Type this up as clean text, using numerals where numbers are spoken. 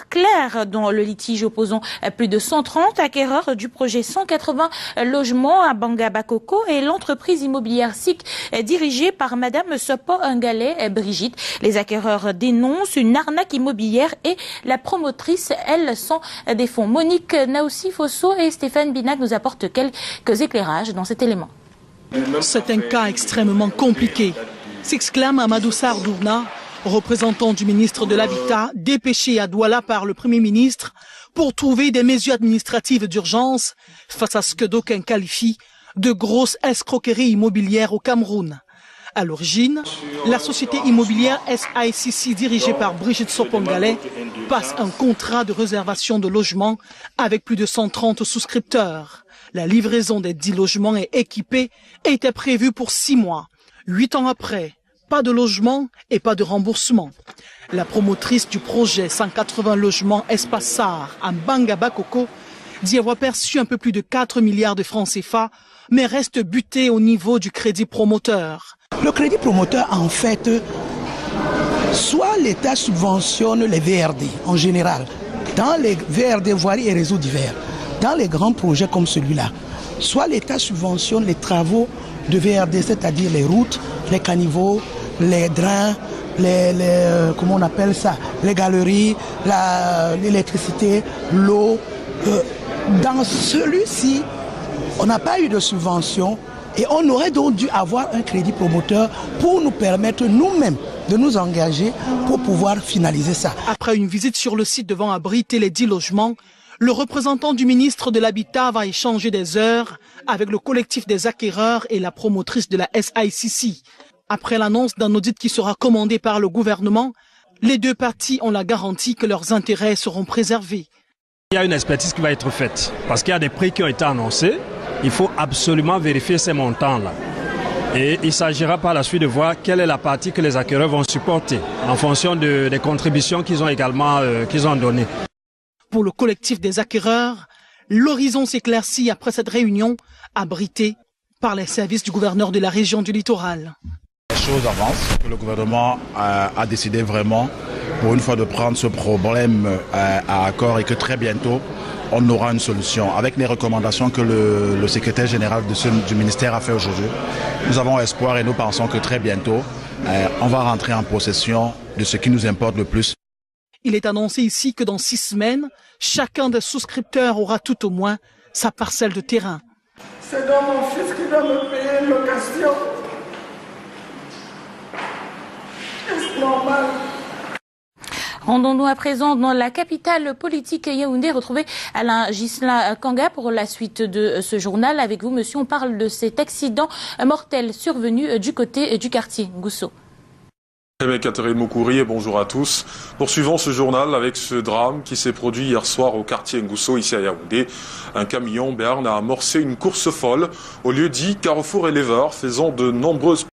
clair dans le litige opposant plus de 130 acquéreurs du projet 180 logements à Banga Bakoko et l'entreprise immobilière SIC dirigée par Madame Sopo Ngale Brigitte. Les acquéreurs dénoncent une arnaque immobilière et la promotrice, elle, sans des fonds. Monique Naoussi-Fosso et Stéphane Binac nous apportent quelques éclairages dans cet élément. C'est un cas extrêmement compliqué, s'exclame Amadou Sardouna, représentant du ministre de l'Habitat, dépêché à Douala par le Premier ministre pour trouver des mesures administratives d'urgence face à ce que d'aucuns qualifient de grosse escroquerie immobilière au Cameroun. À l'origine, la société immobilière SICC dirigée par Brigitte Sopo Ngale passe un contrat de réservation de logements avec plus de 130 souscripteurs. La livraison des 10 logements et équipés était prévue pour 6 mois. 8 ans après, pas de logement et pas de remboursement. La promotrice du projet 180 logements Espace Sar à Banga Bakoko dit avoir perçu un peu plus de 4 milliards de francs CFA, mais reste butée au niveau du crédit promoteur. Le crédit promoteur, en fait, soit l'État subventionne les VRD en général, dans les VRD voiries et réseaux divers, dans les grands projets comme celui-là, soit l'État subventionne les travaux de VRD, c'est-à-dire les routes, les caniveaux, les drains, comment on appelle ça, les galeries, l'électricité, l'eau. Dans celui-ci, on n'a pas eu de subvention et on aurait donc dû avoir un crédit promoteur pour nous permettre nous-mêmes de nous engager pour pouvoir finaliser ça. Après une visite sur le site devant abriter les 10 logements, le représentant du ministre de l'Habitat va échanger des heures avec le collectif des acquéreurs et la promotrice de la SICC. Après l'annonce d'un audit qui sera commandé par le gouvernement, les deux parties ont la garantie que leurs intérêts seront préservés. Il y a une expertise qui va être faite parce qu'il y a des prix qui ont été annoncés. Il faut absolument vérifier ces montants-là. Et il s'agira par la suite de voir quelle est la partie que les acquéreurs vont supporter en fonction des contributions qu'ils ont également données. Pour le collectif des acquéreurs, l'horizon s'éclaircit après cette réunion abritée par les services du gouverneur de la région du littoral. Les choses avancent, que le gouvernement a décidé vraiment pour une fois de prendre ce problème à accord et que très bientôt on aura une solution. Avec les recommandations que le secrétaire général du ministère a fait aujourd'hui, nous avons espoir et nous pensons que très bientôt on va rentrer en possession de ce qui nous importe le plus. Il est annoncé ici que dans 6 semaines, chacun des souscripteurs aura tout au moins sa parcelle de terrain. C'est donc mon fils qui doit me payer une location. Est-ce normal? Rendons-nous à présent dans la capitale politique Yaoundé, retrouver Alain Ghislain Kanga pour la suite de ce journal. Avec vous, monsieur, on parle de cet accident mortel survenu du côté du quartier Ngousso. Catherine Moukouri et bonjour à tous. Poursuivons ce journal avec ce drame qui s'est produit hier soir au quartier Ngousso, ici à Yaoundé. Un camion Béarn a amorcé une course folle au lieu dit Carrefour Éleveur, faisant de nombreuses